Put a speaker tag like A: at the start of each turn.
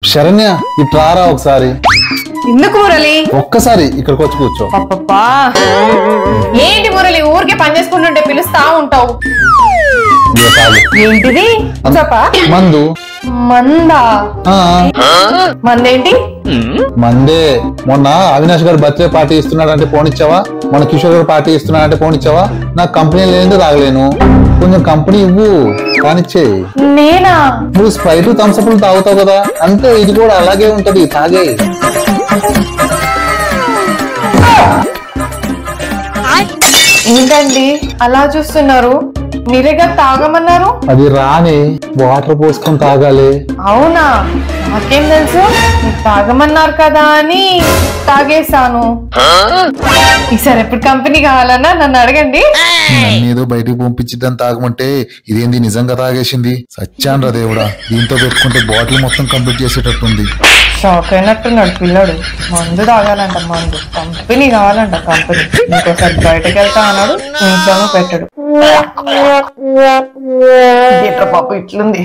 A: శరణ్య ఇట్లా రారా ఒకసారి.
B: ఎందుకు మురళి?
A: ఒక్కసారి ఇక్కడికి వచ్చి కూర్చో.
B: అబ్బబ్బా, ఏంటి మురళి ఊరికే పని చేసుకుంటుంటే పిలుస్తా ఉంటావు?
A: ఇదిగో తాగు.
B: ఏంటిది? చెప్పా.
A: మందు.
B: మందా?
A: ఆ
B: మందేంటి?
A: మందే. మొన్న అవినాష్ గారు బర్త్డే పార్టీ ఇస్తున్నాడంటే పోనిచ్చావా? మొన్న కిషోర్ గారు పార్టీ ఇస్తున్నాడంటే పోనిచ్చావా? నాకు కంపెనీ లేనిదే తాగలేను, కొంచెం కంపెనీ ఇవ్వు కానిచ్చే.
B: నేనా?
A: నువ్వు స్ప్రైట్ థమ్స్అప్లు తాగుతావు కదా, అంతే ఇది కూడా అలాగే ఉంటది, తాగే.
B: ఏంటండి అలా చూస్తున్నారు? మీరేగా తాగమన్నారు.
A: అది రాని వాటర్ పోసుకొని తాగాలి.
B: అవునా? నాకేం తెలుసు, మీరు తాగమన్నారు కదా అని తాగేశాను. ఈసారి ఎప్పుడు కంపెనీ కావాలన్నా నన్ను అడగండి.
A: ఏదో బయటికి పంపించిద్దని తాగమంటే ఇదేంది నిజంగా తాగేసింది. సచ్చాన్రా దేవుడా, దీంతో పెట్టుకుంటే బాటిల్ మొత్తం కంప్లీట్ చేసేటట్టుంది.
B: షాక్ అయినట్టున్నాడు పిల్లడు. మందు తాగాలంట, మందు కంపెనీ కావాలంట, కంపెనీ. ఇంకోసారి బయటకు వెళ్తా అన్నాడు, ఇంట్లోనూ పెట్టడు. పాప ఇట్లుంది.